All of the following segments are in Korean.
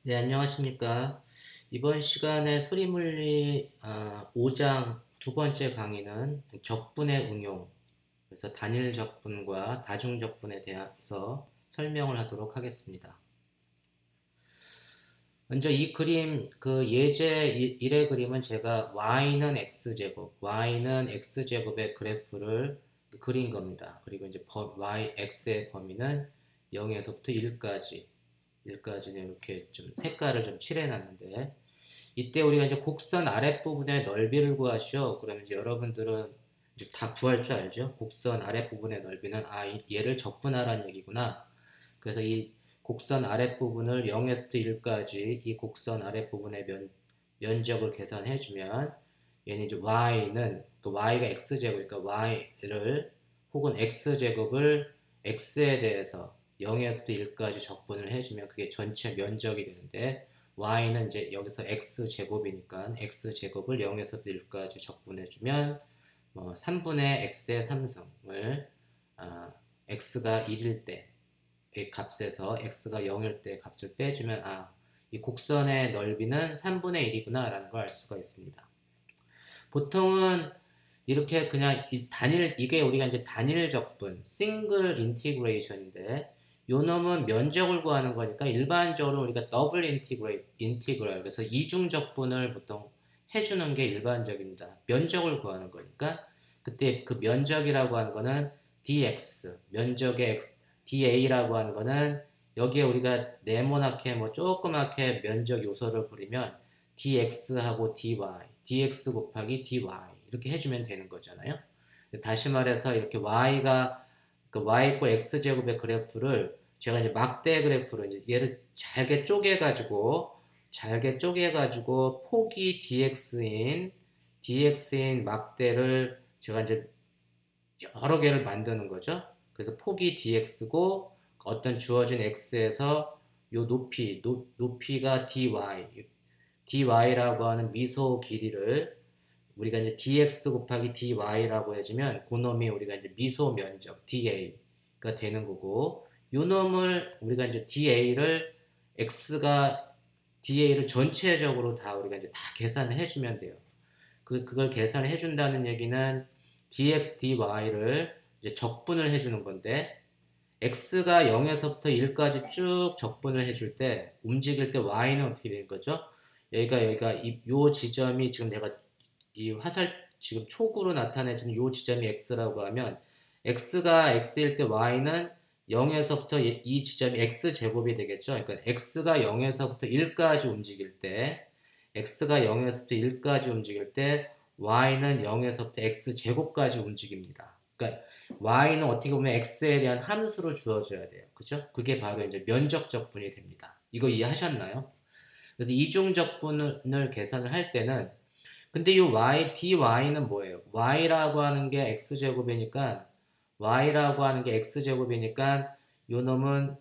네, 안녕하십니까. 이번 시간에 수리물리 5장 두 번째 강의는 적분의 응용, 그래서 단일 적분과 다중 적분에 대해서 설명을 하도록 하겠습니다. 먼저 이 그림, 그 예제 1의 그림은 제가 y는 x제곱, y는 x제곱의 그래프를 그린 겁니다. 그리고 이제 x의 범위는 0에서부터 1까지는 이렇게 좀 색깔을 좀 칠해 놨는데, 이때 우리가 이제 곡선 아랫부분의 넓이를 구하시오. 그러면 이제 여러분들은 이제 다 구할 줄 알죠? 곡선 아랫부분의 넓이는 얘를 적분하라는 얘기구나. 그래서 이 곡선 아랫부분을 0에서부터 1까지 이 곡선 아랫부분의 면적을 계산해 주면, 얘는 이제 y는 그 y가 x제곱이니까 y를 혹은 x제곱을 x에 대해서 0에서부터 1까지 적분을 해주면 그게 전체 면적이 되는데, y는 이제 여기서 x제곱이니까 x제곱을 0에서부터 1까지 적분해주면 3분의 x의 3승을 x가 1일 때 이 값에서 x가 0일 때 값을 빼주면 이 곡선의 넓이는 3분의 1이구나 라는 걸 알 수가 있습니다. 보통은 이렇게 그냥 이게 우리가 이제 단일 적분, 싱글 인티그레이션인데, 요 놈은 면적을 구하는 거니까 일반적으로 우리가 더블 인티그럴, 그래서 이중 적분을 보통 해주는 게 일반적입니다. 면적을 구하는 거니까 그때 그 면적이라고 하는 거는 dx, 면적의 da라고 하는 거는 여기에 우리가 네모나게 조그맣게 면적 요소를 그리면 dx하고 dx 곱하기 dy 이렇게 해주면 되는 거잖아요. 다시 말해서 이렇게 y 꼴 x제곱의 그래프를 제가 이제 막대 그래프로 이제 얘를 잘게 쪼개가지고 폭이 dx인 막대를 제가 이제 여러 개를 만드는 거죠. 그래서 폭이 dx고 어떤 주어진 x에서 요 높이가 dy라고 하는 미소 길이를 우리가 이제 dx 곱하기 dy라고 해주면 그놈이 우리가 이제 미소 면적 da가 되는 거고, 요 놈을 우리가 이제 da를 전체적으로 다 우리가 이제 다 계산을 해주면 돼요. 그걸 계산을 해준다는 얘기는 dx dy를 이제 적분을 해주는 건데, x가 0에서부터 1까지 쭉 적분을 해줄 때 움직일 때 y는 어떻게 되는 거죠? 여기가 요 지점이 지금 내가 이 화살 지금 촉으로 나타내주는 요 지점이 x라고 하면, x가 x일 때 y는 0에서부터 이 지점이 x제곱이 되겠죠. 그러니까 x가 0에서부터 1까지 움직일 때 y는 0에서부터 x제곱까지 움직입니다. 그러니까 y는 어떻게 보면 x에 대한 함수로 주어져야 돼요. 그죠? 그게 바로 이제 면적 적분이 됩니다. 이거 이해하셨나요? 그래서 이중 적분을 계산을 할 때는, 근데 이 dy는 뭐예요? y라고 하는 게 x제곱이니까 요 놈은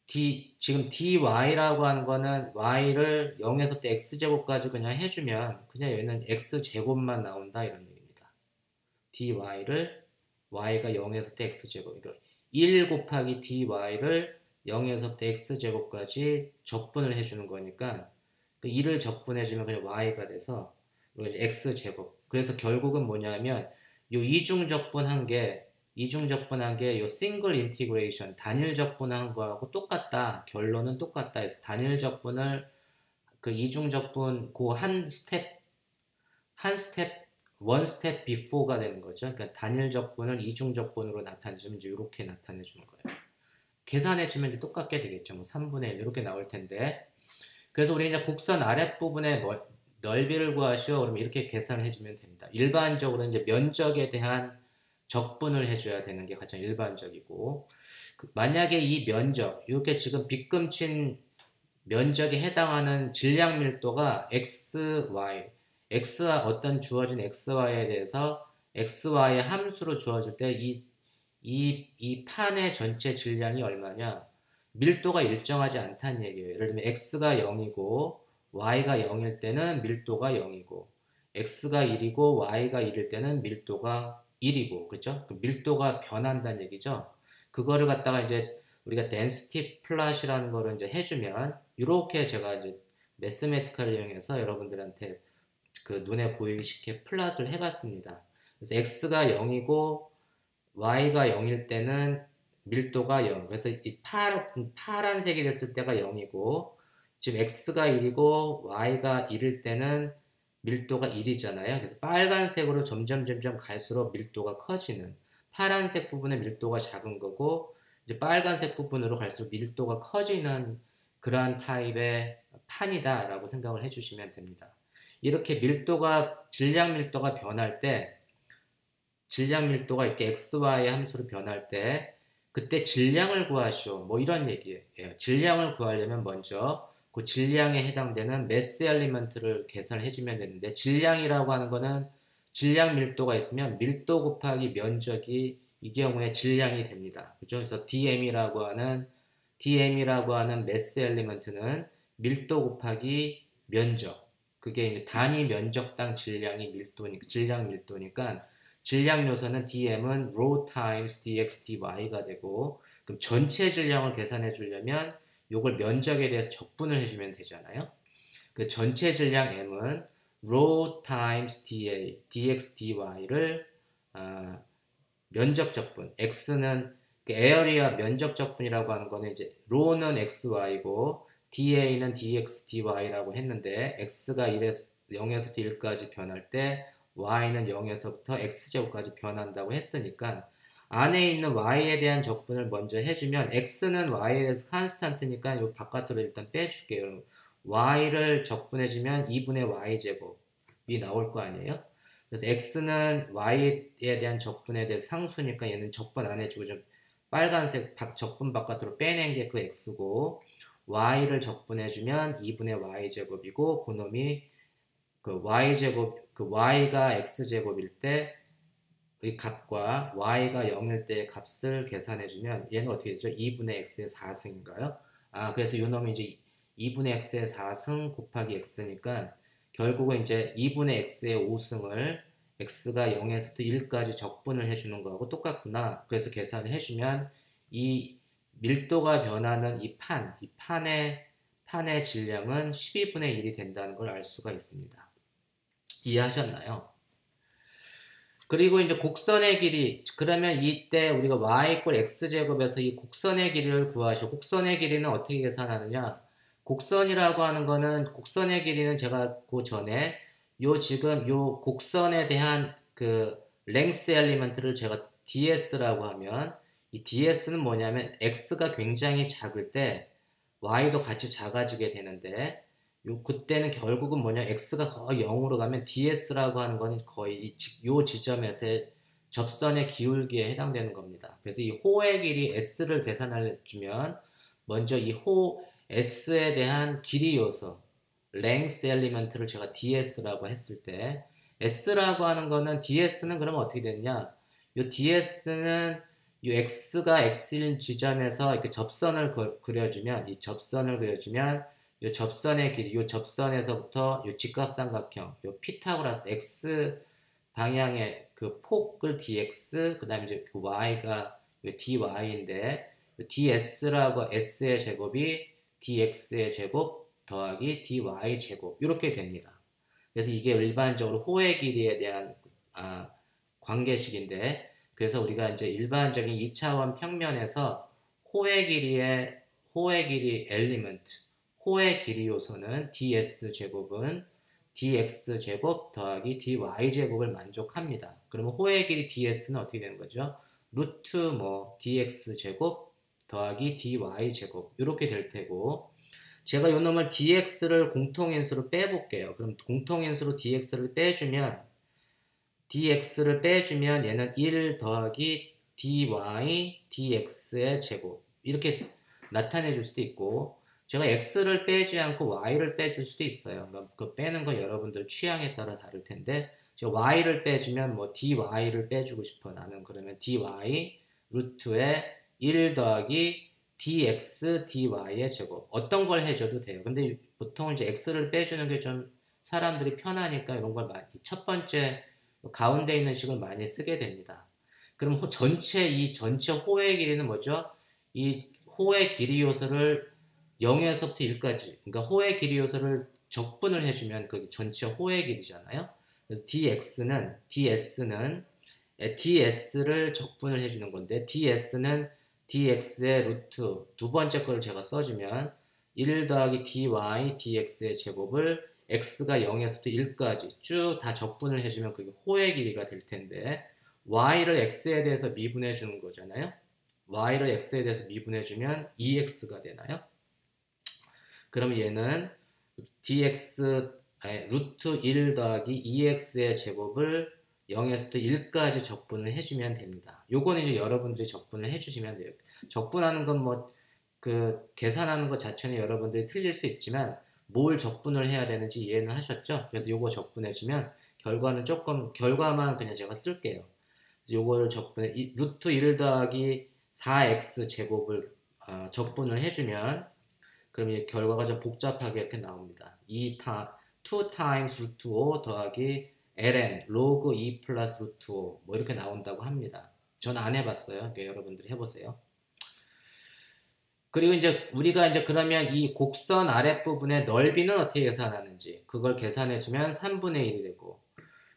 지금 dy라고 하는 거는 y를 0에서부터 x제곱까지 그냥 해주면 그냥 얘는 x제곱만 나온다 이런 얘기입니다. dy를 y가 0에서부터 x제곱, 그러니까 1 곱하기 dy를 0에서부터 x제곱까지 적분을 해주는 거니까 그 1을 적분해주면 그냥 y가 돼서 이제 x제곱. 그래서 결국은 뭐냐면 요 이중 적분한 게 요 싱글 인티그레이션 단일 적분한 거하고 똑같다. 결론은 똑같다 해서 단일 적분을 그 이중 적분 그 한 스텝 원 스텝 비포가 되는 거죠. 그러니까 단일 적분을 이중 적분으로 나타내주면 이제 이렇게 나타내 주는 거예요. 계산해 주면 이제 똑같게 되겠죠. 뭐 3분의 1 이렇게 나올 텐데, 그래서 우리 이제 곡선 아랫부분의 넓이를 구하시오. 그러면 이렇게 계산을 해주면 됩니다. 일반적으로 이제 면적에 대한 적분을 해줘야 되는 게 가장 일반적이고, 만약에 이 면적, 이렇게 지금 빗금친 면적에 해당하는 질량 밀도가 x와 어떤 주어진 xy에 대해서 xy의 함수로 주어질 때 이 판의 전체 질량이 얼마냐? 밀도가 일정하지 않다는 얘기예요. 예를 들면 x가 0이고 y가 0일 때는 밀도가 0이고, x가 1이고 y가 1일 때는 밀도가 1이고, 그죠? 그 밀도가 변한다는 얘기죠. 그거를 갖다가 이제 우리가 density 플롯이라는 거를 이제 해주면 이렇게 제가 이제 매스매티컬을 이용해서 여러분들한테 그 눈에 보이기 쉽게 플롯을 해봤습니다. 그래서 x가 0이고 y가 0일 때는 밀도가 0. 그래서 이 파란색이 됐을 때가 0이고 지금 x가 1이고 y가 1일 때는 밀도가 1이잖아요. 그래서 빨간색으로 점점 갈수록 밀도가 커지는, 파란색 부분의 밀도가 작은 거고 이제 빨간색 부분으로 갈수록 밀도가 커지는 그러한 타입의 판이다라고 생각을 해주시면 됩니다. 이렇게 질량 밀도가 변할 때, 질량 밀도가 이렇게 XY 함수로 변할 때 그때 질량을 구하시오. 뭐 이런 얘기예요. 질량을 구하려면 먼저 그 질량에 해당되는 매스 엘리먼트를 계산해 주면 되는데, 질량이라고 하는 거는 질량 밀도가 있으면 밀도 곱하기 면적이 이 경우에 질량이 됩니다. 그죠? 그래서 DM이라고 하는 매스 엘리먼트는 밀도 곱하기 면적. 그게 이제 단위 면적당 질량 밀도니까 질량 요소는 DM은 rho times dx dy가 되고, 그럼 전체 질량을 계산해 주려면 요걸 면적에 대해서 적분을 해주면 되잖아요. 그 전체 질량 M은 rho times dx dy를 면적 적분, X는 그 에어리아 면적 적분이라고 하는 거는 이제 rho는 xy고 da는 dx dy라고 했는데, x가 0에서부터 1까지 변할 때 y는 0에서부터 x제곱까지 변한다고 했으니까 안에 있는 y에 대한 적분을 먼저 해주면, x는 y에 대해서 컨스탄트니까 이 바깥으로 일단 빼줄게요. y를 적분해주면 2분의 y제곱이 나올 거 아니에요? 그래서 x는 y에 대한 적분에 대해서 상수니까 얘는 적분 안 해주고 좀 빨간색 적분 바깥으로 빼낸 게 그 x고, y를 적분해주면 2분의 y제곱이고 그놈이 그 y제곱, 그 y가 x제곱일 때 의 값과 y가 0일 때의 값을 계산해주면 얘는 어떻게 되죠? 2분의 x의 4승인가요? 그래서 요 놈이 이제 2분의 x의 4승 곱하기 x니까 결국은 이제 2분의 x의 5승을 x가 0에서부터 1까지 적분을 해주는 거하고 똑같구나. 그래서 계산을 해주면 이 밀도가 변하는 이 판의 질량은 12분의 1이 된다는 걸 알 수가 있습니다. 이해하셨나요? 그리고 이제 곡선의 길이, 그러면 이때 우리가 y = x제곱에서 이 곡선의 길이를 구하시오. 곡선의 길이는 어떻게 계산하느냐? 곡선이라고 하는 거는, 곡선의 길이는 제가 그 전에 지금 요 곡선에 대한 그 랭스 엘리먼트를 제가 ds라고 하면, 이 ds는 뭐냐면 x가 굉장히 작을 때 y도 같이 작아지게 되는데, 그때는 결국은 뭐냐, x가 거의 0으로 가면 ds라고 하는 거는 거의 요 지점에서의 접선의 기울기에 해당되는 겁니다. 그래서 이 호의 길이 s를 계산해 주면 먼저 이 호 s에 대한 길이 요소 length element를 제가 ds라고 했을 때, s라고 하는 거는 ds는 그러면 어떻게 되느냐, 요 ds는 이 x가 x일 지점에서 이렇게 접선을 그려주면, 이 접선을 그려주면 이 접선의 길이, 이 접선에서부터 이 직각삼각형, 이 피타고라스 x 방향의 그 폭을 dx, 그 다음에 이제 그 y가 dy인데, ds라고 s의 제곱이 dx의 제곱 더하기 dy 제곱 이렇게 됩니다. 그래서 이게 일반적으로 호의 길이에 대한 관계식인데, 그래서 우리가 이제 일반적인 2차원 평면에서 호의 길이 엘리먼트, 호의 길이 요소는 ds 제곱은 dx 제곱 더하기 dy 제곱을 만족합니다. 그러면 호의 길이 ds는 어떻게 되는 거죠? 루트 dx 제곱 더하기 dy 제곱 이렇게 될 테고, 제가 요 놈을 dx를 공통인수로 빼볼게요. 그럼 공통인수로 dx를 빼주면 얘는 1 더하기 dy dx의 제곱 이렇게 나타내 줄 수도 있고, 제가 x를 빼지 않고 y를 빼줄 수도 있어요. 그러니까 그 빼는 건 여러분들 취향에 따라 다를 텐데, 제가 y를 빼주면 dy를 빼주고 싶어 나는. 그러면 dy 루트에 1 더하기 dx dy의 제곱, 어떤 걸 해줘도 돼요. 근데 보통 이제 x를 빼주는 게 좀 사람들이 편하니까 이런 걸 많이 첫 번째 가운데 있는 식을 많이 쓰게 됩니다. 그럼 이 전체 호의 길이는 뭐죠? 이 호의 길이 요소를 0에서부터 1까지, 그러니까 호의 길이 요소를 적분을 해주면 그게 전체 호의 길이잖아요. 그래서 ds를 적분을 해주는 건데, ds는 dx의 루트 두 번째 거를 제가 써주면 1 더하기 dy dx의 제곱을 x가 0에서부터 1까지 쭉 다 적분을 해주면 그게 호의 길이가 될 텐데, y를 x에 대해서 미분해 주는 거잖아요. y를 x에 대해서 미분해 주면 2x가 되나요? 그럼 얘는 루트 1 더하기 2x의 제곱을 0에서부터 1까지 적분을 해주면 됩니다. 요거는 이제 여러분들이 적분을 해주시면 돼요. 적분하는 건 뭐, 계산하는 것 자체는 여러분들이 틀릴 수 있지만, 뭘 적분을 해야 되는지 이해는 하셨죠? 그래서 요거 적분해주면, 결과만 그냥 제가 쓸게요. 그래서 요거를 루트 1 더하기 4x 제곱을 적분을 해주면, 그럼 이 결과가 좀 복잡하게 이렇게 나옵니다. 2 times 루트 5 더하기 ln 로그 2 플러스 루트 5 뭐 이렇게 나온다고 합니다. 전 안 해봤어요. 그러니까 여러분들이 해보세요. 그리고 이제 우리가 이제 그러면 이 곡선 아랫부분의 넓이는 어떻게 계산하는지 그걸 계산해주면 3분의 1이 되고,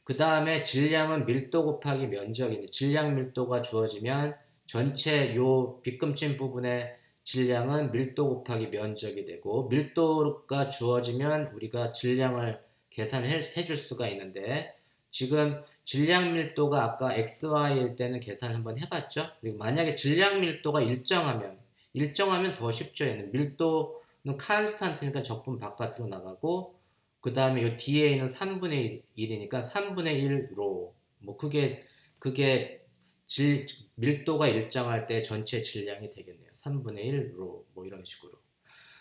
그 다음에 질량은 밀도 곱하기 면적인데, 질량 밀도가 주어지면 전체 요 빗금친 부분의 질량은 밀도 곱하기 면적이 되고, 밀도가 주어지면 우리가 질량을 계산해 줄 수가 있는데, 지금 질량 밀도가 아까 XY일 때는 계산을 한번 해봤죠. 그리고 만약에 질량 밀도가 일정하면 더 쉽죠. 얘는 밀도는 칸스탄트니까 적분 바깥으로 나가고, 그 다음에 이 DA는 3분의 1이니까 3분의 1로, 뭐 그게 밀도가 일정할 때 전체 질량이 되겠네요. 3분의 1로, 뭐 이런 식으로.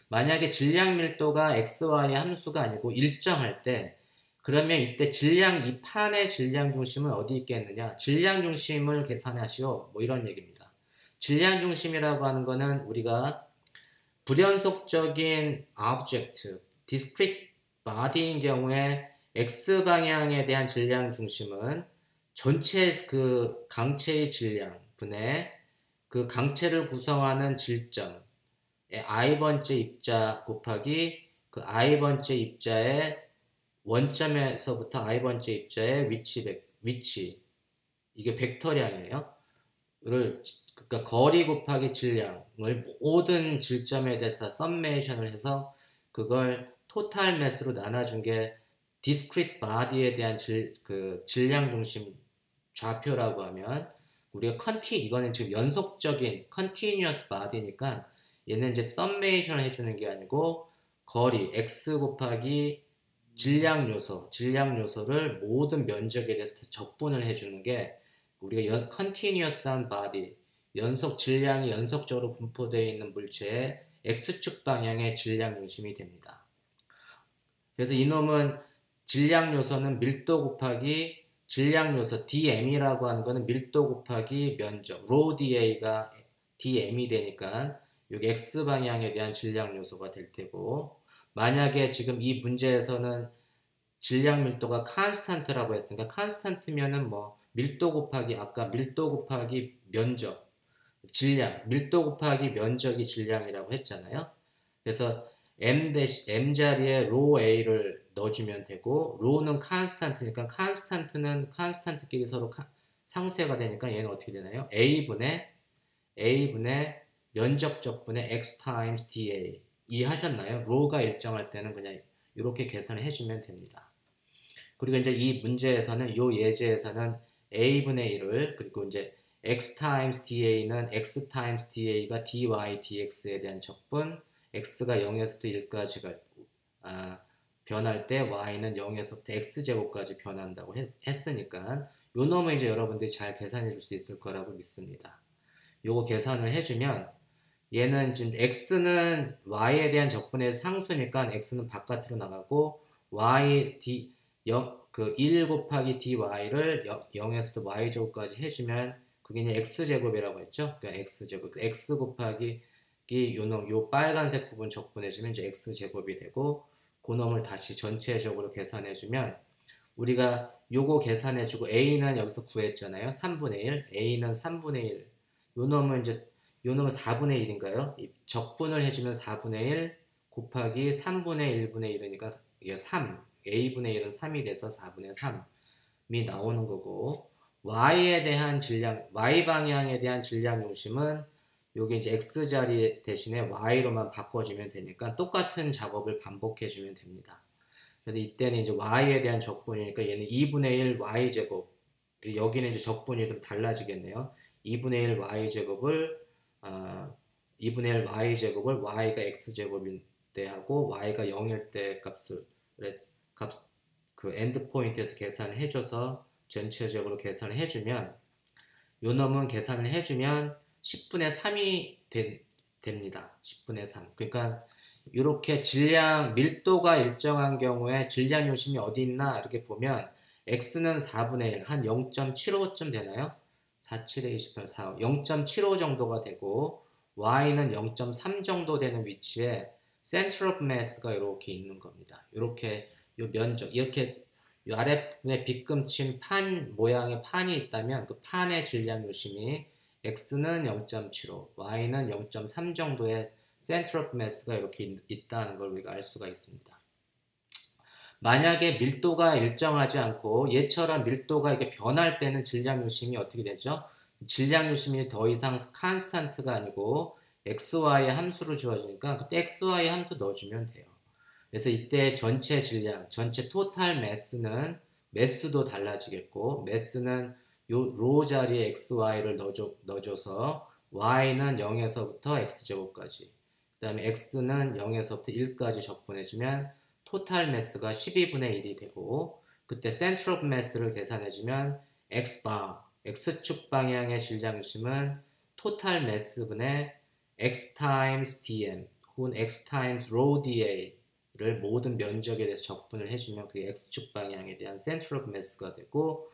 만약에 질량 밀도가 XY 함수가 아니고 일정할 때, 그러면 이때 이 판의 질량 중심은 어디 있겠느냐? 질량 중심을 계산하시오. 뭐 이런 얘기입니다. 질량 중심이라고 하는 거는 우리가 불연속적인 object, discrete body인 경우에 X방향에 대한 질량 중심은 전체 그 강체의 질량 분의 그 강체를 구성하는 질점 i번째 입자 곱하기 그 i번째 입자의 원점에서부터 i번째 입자의 위치 이게 벡터량이에요. 그러니까 거리 곱하기 질량을 모든 질점에 대해서 썸메이션을 해서 그걸 토탈 매스로 나눠준 게 discrete body에 대한 질량 중심 좌표라고 하면, 우리가 이거는 지금 연속적인 continuous body니까 얘는 이제 썸메이션을 해주는 게 아니고 거리 x 곱하기 질량 요소를 모든 면적에 대해서 적분을 해주는 게 우리가 continuous한 body, 질량이 연속적으로 분포되어 있는 물체의 x축 방향의 질량 중심이 됩니다. 그래서 이놈은 질량 요소는 밀도 곱하기 질량 요소 dm이라고 하는 거는 밀도 곱하기 면적 rho da가 dm이 되니까 여기 x 방향에 대한 질량 요소가 될 테고, 만약에 지금 이 문제에서는 질량 밀도가 칸스탄트라고 했으니까, 칸스탄트면은 뭐 아까 밀도 곱하기 면적 밀도 곱하기 면적이 질량이라고 했잖아요. 그래서 m 자리에 rho a를 넣어주면 되고, rho는 칸스탄트니까 칸스탄트끼리 서로 상쇄가 되니까 얘는 어떻게 되나요? a분의 면적 적분의 x times dA. 이해하셨나요? rho가 일정할 때는 그냥 이렇게 계산을 해주면 됩니다. 그리고 이제 이 문제에서는, 이 예제에서는 a분의 1을, 그리고 이제 x times da는 x times da가 dy dx에 대한 적분, x가 0에서부터 1까지가 변할 때 y는 0에서부터 x제곱까지 변한다고 했으니까 요 놈은 이제 여러분들이 잘 계산해 줄 수 있을 거라고 믿습니다. 요거 계산을 해주면 얘는 지금 x는 y에 대한 적분의 상수니까 x는 바깥으로 나가고, 1 곱하기 dy를 0에서부터 y제곱까지 해주면 그게 이제 x제곱이라고 했죠. 그러니까 x제곱, x 곱하기 요 빨간색 부분 적분해주면 이제 x제곱이 되고, 그 놈을 다시 전체적으로 계산해주면 우리가 요거 계산해주고 a는 여기서 구했잖아요. 3분의 1, a는 3분의 1. 요 놈은 이제 요 놈은 4분의 1인가요? 적분을 해주면 4분의 1 곱하기 3분의 1분의 1이니까 이게 3. a분의 1은 3이 돼서 4분의 3이 나오는 거고 y에 대한 질량, y 방향에 대한 질량 중심은 여기 이제 x 자리 대신에 y로만 바꿔주면 되니까 똑같은 작업을 반복해주면 됩니다. 그래서 이때는 이제 y에 대한 적분이니까 얘는 2분의 1 y제곱, 여기는 이제 적분이 좀 달라지겠네요. 2분의 1 y제곱을 2분의 1 y제곱을 y가 x제곱일 때 하고 y가 0일 때 그 엔드 포인트에서 계산을 해줘서 전체적으로 계산을 해주면 요 놈은 계산을 해주면 10분의 3이 됩니다. 10분의 3. 그러니까 이렇게 질량 밀도가 일정한 경우에 질량 요심이 어디 있나 이렇게 보면 x는 4분의 1, 한 0.75쯤 되나요? 47에 28, 4, 0.75 정도가 되고 y는 0.3 정도 되는 위치에 center of mass가 이렇게 있는 겁니다. 이렇게 요 면적, 이렇게 이 아래에 빗금친 판 모양의 판이 있다면 그 판의 질량 요심이 x는 0.75, y는 0.3 정도의 center of mass가 이렇게 있다는 걸 우리가 알 수가 있습니다. 만약에 밀도가 일정하지 않고 얘처럼 밀도가 이렇게 변할 때는 질량 요심이 어떻게 되죠? 질량 요심이 더 이상 constant가 아니고 xy의 함수로 주어지니까 그때 xy 함수 넣어주면 돼요. 그래서 이때 전체 질량, 전체 토탈 매스는 매스도 달라지겠고 매스는 요 로 자리에 xy를 넣어줘서 y는 0에서부터 x제곱까지 그 다음에 x는 0에서부터 1까지 적분해주면 토탈 매스가 12분의 1이 되고 그때 center of mass를 계산해주면 xbar, x축 방향의 질량 중심은 토탈 매스분의 x times dm 혹은 x times rho da 를 모든 면적에 대해서 적분을 해주면 그게 x축 방향에 대한 center of mass가 되고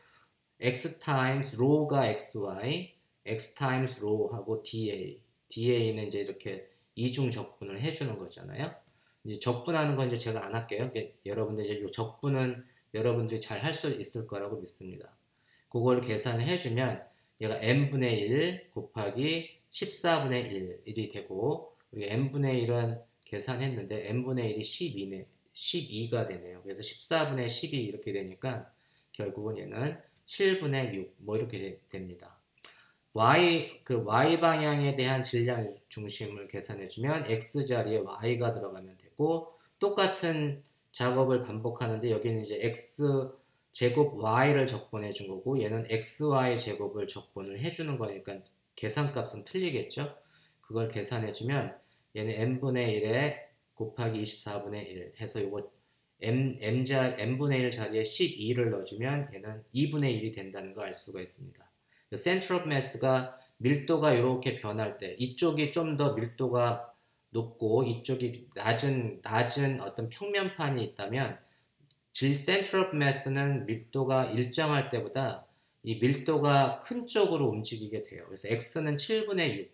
x times rho가 xy, x times rho하고 da는 이제 이렇게 이중 적분을 해주는 거잖아요. 이제 적분하는 건 이제 제가 안 할게요. 여러분들 이제 이 적분은 여러분들이 잘 할 수 있을 거라고 믿습니다. 그걸 계산을 해주면 얘가 n분의 1 곱하기 14분의 1이 되고 우리가 n분의 1은 계산했는데 n분의 1이 12가 되네요. 그래서 14분의 12 이렇게 되니까 결국은 얘는 7분의 6 뭐 이렇게 됩니다. y 방향에 대한 질량 중심을 계산해주면 x 자리에 y가 들어가면 되고 똑같은 작업을 반복하는데 여기는 이제 x 제곱 y를 적분해 준 거고 얘는 xy 제곱을 적분을 해주는 거니까 계산값은 틀리겠죠. 그걸 계산해주면 얘는 n분의 1에 곱하기 24분의 1 해서 이거 n분의 1 자리에 12를 넣어주면 얘는 2분의 1이 된다는 걸 알 수가 있습니다. center of mass가 밀도가 이렇게 변할 때 이쪽이 좀 더 밀도가 높고 이쪽이 낮은 어떤 평면판이 있다면 center of mass는 밀도가 일정할 때보다 이 밀도가 큰 쪽으로 움직이게 돼요. 그래서 x는 7분의 6,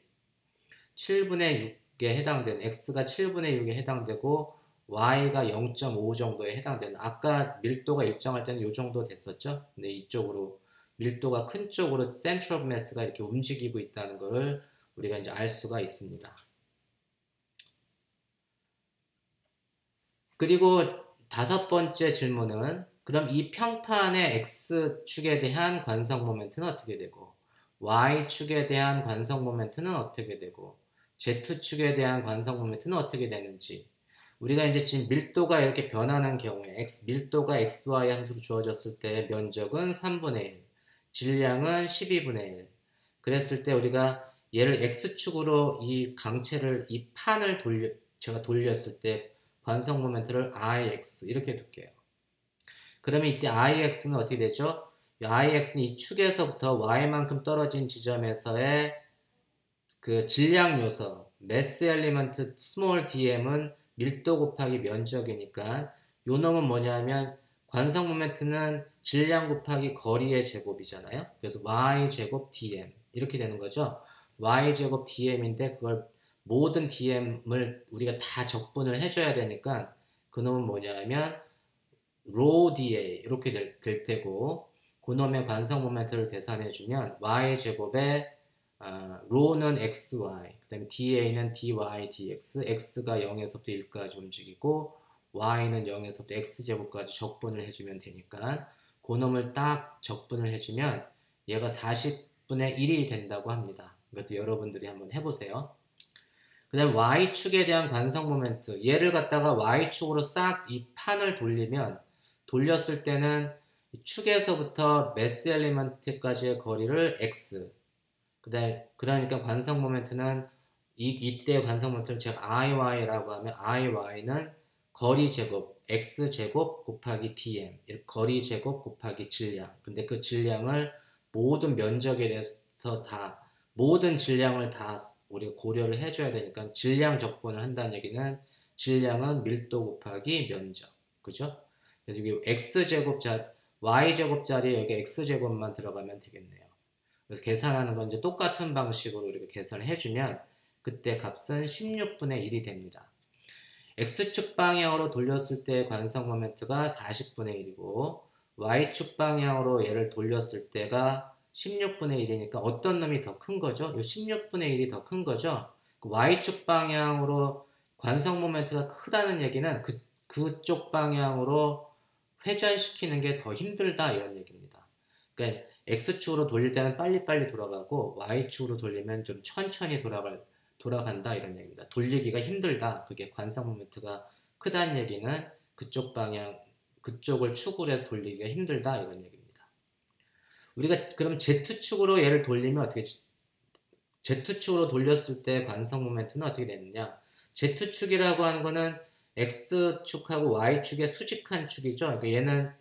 7분의 6에 해당되는 x가 7분의 6에 해당되고 y가 0.5 정도에 해당되는 아까 밀도가 일정할 때는 이 정도 됐었죠. 근데 이쪽으로 밀도가 큰 쪽으로 center of mass가 이렇게 움직이고 있다는 것을 우리가 이제 알 수가 있습니다. 그리고 다섯 번째 질문은 그럼 이 평판의 x축에 대한 관성 모멘트는 어떻게 되고 y축에 대한 관성 모멘트는 어떻게 되고 z축에 대한 관성 모멘트는 어떻게 되는지 우리가 이제 지금 밀도가 이렇게 변하는 경우에 밀도가 xy 함수로 주어졌을 때 면적은 3분의 1 질량은 12분의 1 그랬을 때 우리가 얘를 x축으로 이 강체를 이 판을 제가 돌렸을 때 관성 모멘트를 ix 이렇게 둘게요. 그러면 이때 ix는 어떻게 되죠? ix는 이 축에서부터 y만큼 떨어진 지점에서의 그 질량 요소 mass element small dm은 밀도 곱하기 면적이니까 요 놈은 뭐냐면 관성 모멘트는 질량 곱하기 거리의 제곱이잖아요. 그래서 y제곱 dm 이렇게 되는 거죠. y제곱 dm인데 그걸 모든 dm을 우리가 다 적분을 해줘야 되니까 그 놈은 뭐냐면 rho da 이렇게 될 테고 그 놈의 관성 모멘트를 계산해주면 y제곱에 rho는 xy, 그 다음에 da는 dy, dx, x가 0에서부터 1까지 움직이고 y는 0에서부터 x제곱까지 적분을 해주면 되니까 그 놈을 딱 적분을 해주면 얘가 40분의 1이 된다고 합니다. 이것도 여러분들이 한번 해보세요. 그 다음에 y축에 대한 관성 모멘트, 얘를 갖다가 y축으로 싹 이 판을 돌리면 돌렸을 때는 축에서부터 매스 엘리먼트까지의 거리를 x, 그러니까 관성 모멘트는 이때 관성 모멘트를 제가 IY라고 하면 IY는 거리 제곱 x 제곱 곱하기 dm, 거리 제곱 곱하기 질량. 근데 그 질량을 모든 면적에 대해서 다 모든 질량을 다 우리가 고려를 해줘야 되니까 질량 적분을 한다는 얘기는 질량은 밀도 곱하기 면적, 그죠? 그래서 이게 x 제곱자 y 제곱자리에 여기 x 제곱만 들어가면 되겠네요. 그래서 계산하는 건 이제 똑같은 방식으로 우리가 계산을 해주면 그때 값은 16분의 1이 됩니다. X축 방향으로 돌렸을 때 관성 모멘트가 40분의 1이고 Y축 방향으로 얘를 돌렸을 때가 16분의 1이니까 어떤 놈이 더 큰 거죠? 이 16분의 1이 더 큰 거죠? Y축 방향으로 관성 모멘트가 크다는 얘기는 그쪽 방향으로 회전시키는 게 더 힘들다 이런 얘기입니다. 그러니까 X축으로 돌릴 때는 빨리빨리 돌아가고 Y축으로 돌리면 좀 천천히 돌아간다 이런 얘기입니다. 돌리기가 힘들다. 그게 관성 모멘트가 크다는 얘기는 그쪽 방향, 그쪽을 축으로 해서 돌리기가 힘들다 이런 얘기입니다. 우리가 그럼 Z축으로 얘를 돌리면 어떻게 Z축으로 돌렸을 때 관성 모멘트는 어떻게 되느냐? Z축이라고 하는 거는 X축하고 Y축의 수직한 축이죠. 그러니까 얘는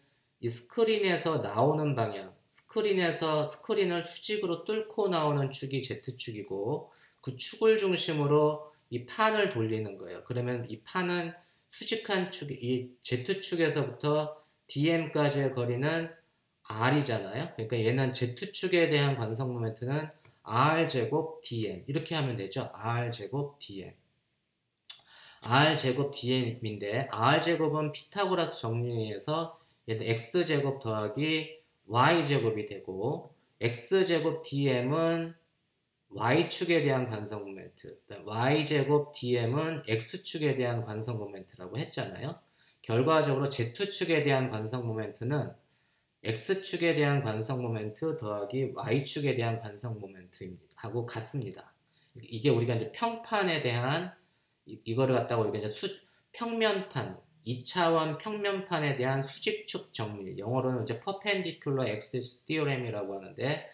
이 스크린에서 나오는 방향, 스크린을 수직으로 뚫고 나오는 축이 Z축이고 그 축을 중심으로 이 판을 돌리는 거예요. 그러면 이 판은 수직한 축, 이 Z축에서부터 DM까지의 거리는 R이잖아요. 그러니까 얘는 Z축에 대한 관성 모멘트는 R제곱 DM 이렇게 하면 되죠. R제곱 DM R제곱 DM인데 R제곱은 피타고라스 정리에서 얘는 X제곱 더하기 Y제곱이 되고 X제곱 DM은 Y축에 대한 관성 모멘트, Y제곱 DM은 X축에 대한 관성 모멘트라고 했잖아요. 결과적으로 Z축에 대한 관성 모멘트는 X축에 대한 관성 모멘트 더하기 Y축에 대한 관성 모멘트하고 같습니다. 이게 우리가 이제 평판에 대한 이거를 갖다가 우리가 이제 평면판, 2차원 평면판에 대한 수직축 정리, 영어로는 이제 perpendicular axis theorem이라고 하는데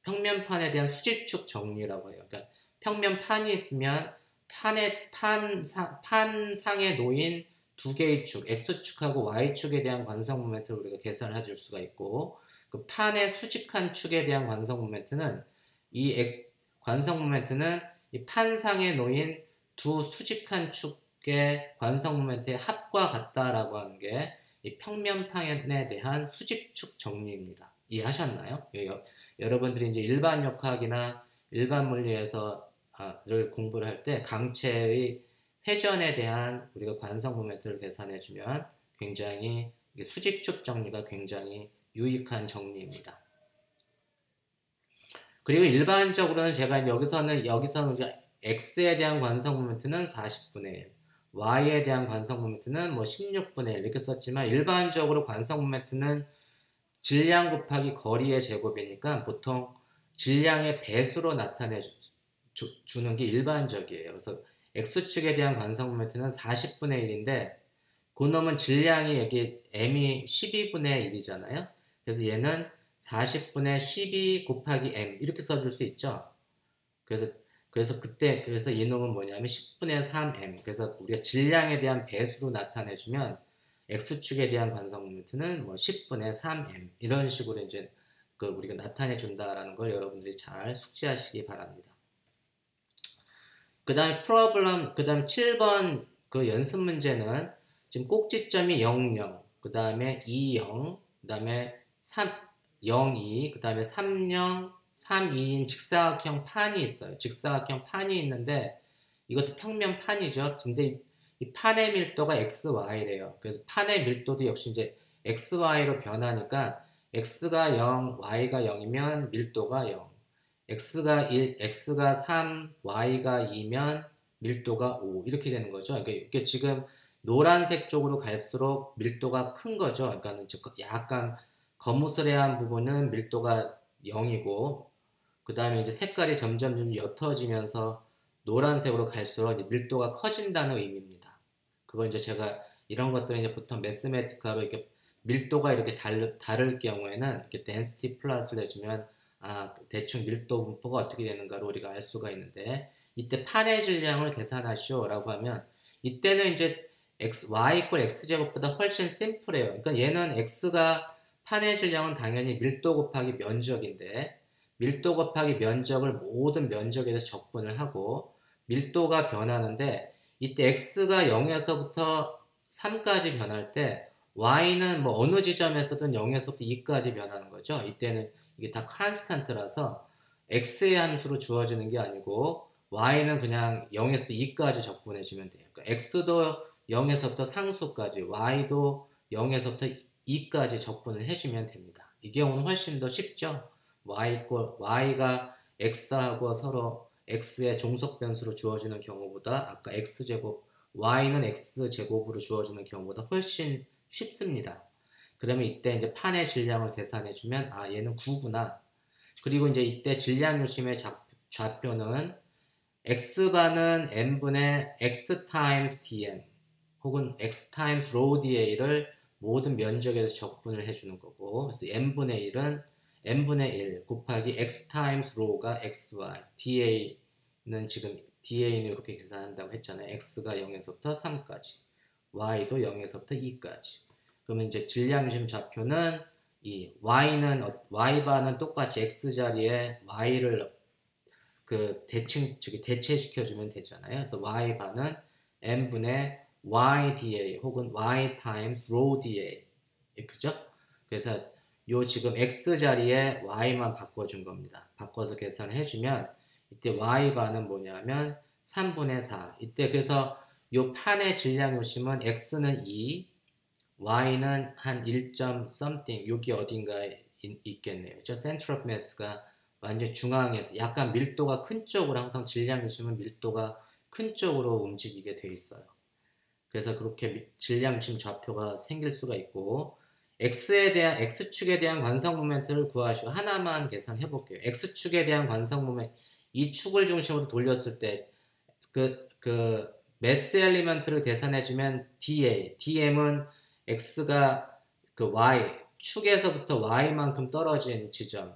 평면판에 대한 수직축 정리라고 해요. 그러니까 평면판이 있으면 판상에 놓인 두 개의 축, X축하고 Y축에 대한 관성 모멘트를 우리가 계산을 해줄 수가 있고 그 판의 수직한 축에 대한 관성 모멘트는 관성 모멘트는 이 판상에 놓인 두 수직한 축의 관성 모멘트의 합과 같다라고 하는 게 이 평면판에 대한 수직축 정리입니다. 이해하셨나요? 여러분들이 이제 일반 역학이나 일반 물리에서를 공부를 할 때 강체의 회전에 대한 우리가 관성 모멘트를 계산해주면 굉장히 수직축 정리가 굉장히 유익한 정리입니다. 그리고 일반적으로는 제가 여기서는 이제 x에 대한 관성 모멘트는 40분의 1, y에 대한 관성 모멘트는 뭐 16분의 1 이렇게 썼지만 일반적으로 관성 모멘트는 질량 곱하기 거리의 제곱이니까 보통 질량의 배수로 나타내 주는 게 일반적이에요. 그래서 X축에 대한 관성 모멘트는 40분의 1인데 그 놈은 질량이 여기 m이 12분의 1이잖아요. 그래서 얘는 40분의 12 곱하기 m 이렇게 써줄 수 있죠. 그래서 이 놈은 뭐냐면 10분의 3m. 그래서 우리가 질량에 대한 배수로 나타내주면 X축에 대한 관성 모멘트는 뭐 10분의 3m 이런 식으로 이제 우리가 나타내 준다라는 걸 여러분들이 잘 숙지하시기 바랍니다. 그 다음에 그 다음에 7번 그 연습 문제는 지금 꼭지점이 0, 0, 그 다음에 2, 0, 그 다음에 3, 0, 2, 그 다음에 3, 0, 3, 2인 직사각형 판이 있어요. 직사각형 판이 있는데 이것도 평면판이죠. 근데 이 판의 밀도가 XY래요. 그래서 판의 밀도도 역시 이제 XY로 변하니까 X가 0, Y가 0이면 밀도가 0, x가 3, y가 2면 밀도가 5 이렇게 되는 거죠. 그러니까 이게 지금 노란색 쪽으로 갈수록 밀도가 큰 거죠. 그러니까 약간 거무스레한 부분은 밀도가 0이고 그 다음에 이제 색깔이 점점 옅어지면서 노란색으로 갈수록 이제 밀도가 커진다는 의미입니다. 그걸 이제 제가 이런 것들은 이제 보통 매스매티카로 이렇게 밀도가 이렇게 다를 경우에는 이렇게 density 플러스를 해주면 대충 밀도 분포가 어떻게 되는가를 우리가 알 수가 있는데 이때 판의 질량을 계산하시오 라고 하면 이때는 이제 y 이퀄 x제곱보다 훨씬 심플해요. 그러니까 얘는 x가 판의 질량은 당연히 밀도 곱하기 면적인데 밀도 곱하기 면적을 모든 면적에서 적분을 하고 밀도가 변하는데 이때 x가 0에서부터 3까지 변할 때 y는 뭐 어느 지점에서든 0에서부터 2까지 변하는 거죠. 이때는 이게 다 컨스탄트라서 x의 함수로 주어지는 게 아니고 y는 그냥 0에서부터 2까지 적분해주면 돼요. 그러니까 x도 0에서부터 상수까지 y도 0에서부터 2까지 적분을 해주면 됩니다. 이 경우는 훨씬 더 쉽죠. y가 x하고 서로 x의 종속 변수로 주어지는 경우보다 아까 x제곱 y는 x제곱으로 주어지는 경우보다 훨씬 쉽습니다. 그러면 이때 이제 판의 질량을 계산해주면 얘는 9구나. 그리고 이제 이때 질량 유심의 좌표는 x반은 n분의 x times dm 혹은 x times rho da를 모든 면적에서 적분을 해주는 거고 그래서 n분의 1 곱하기 x times rho가 xy da는 지금 da는 이렇게 계산한다고 했잖아요. x가 0에서부터 3까지 y도 0에서부터 2까지 그러면 이제 질량심 좌표는 이 y반은 똑같이 x 자리에 y를 대체시켜주면 되잖아요. 그래서 y반은 n분의 y dA 혹은 y times rho dA 그죠? 그래서 요 지금 x 자리에 y만 바꿔준 겁니다. 바꿔서 계산을 해주면 이때 y반은 뭐냐면 3분의 4 이때 그래서 요 판의 질량 요심은 x는 2 y는 한 1. something 여기 어딘가에 있겠네요. 저 center of mass가 완전 중앙에서 약간 밀도가 큰 쪽으로 항상 질량 유심은 밀도가 큰 쪽으로 움직이게 돼 있어요. 그래서 그렇게 질량 유심 좌표가 생길 수가 있고 x축에 대한 관성 모멘트를 구하시고 하나만 계산해 볼게요. x축에 대한 관성 모멘트 이 축을 중심으로 돌렸을 때 그 매스 엘리먼트를 계산해 주면 dm은 x가 그 y 축에서부터 y만큼 떨어진 지점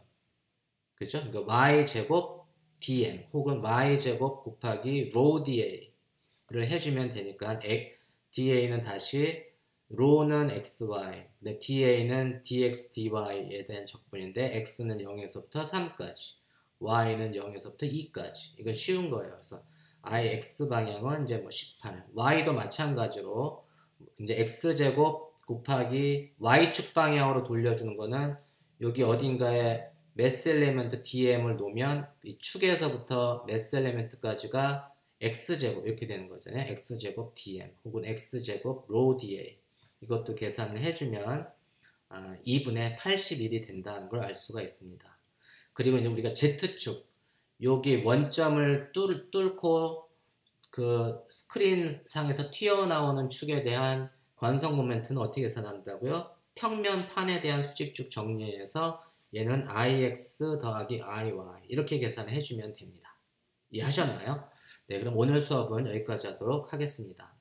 그죠? 그러니까 y제곱 dm 혹은 y제곱 곱하기 rho da를 해주면 되니까 da는 다시 rho는 xy da는 dx dy에 대한 적분인데 x는 0에서부터 3까지 y는 0에서부터 2까지 이건 쉬운 거예요. 그래서 x 방향은 이제 뭐 18 y도 마찬가지로 이제 x제곱 곱하기 y축 방향으로 돌려주는 거는 여기 어딘가에 매스 엘리먼트 dm을 놓으면 이 축에서부터 매스 엘리먼트까지가 x제곱 이렇게 되는 거잖아요. x제곱 dm 혹은 x제곱 rho da 이것도 계산을 해주면 2분의 81이 된다는 걸 알 수가 있습니다. 그리고 이제 우리가 z축 여기 원점을 뚫고 그 스크린 상에서 튀어나오는 축에 대한 관성 모멘트는 어떻게 계산한다고요? 평면판에 대한 수직축 정리해서 얘는 ix 더하기 iy 이렇게 계산해 주면 됩니다. 이해하셨나요? 네, 그럼 오늘 수업은 여기까지 하도록 하겠습니다.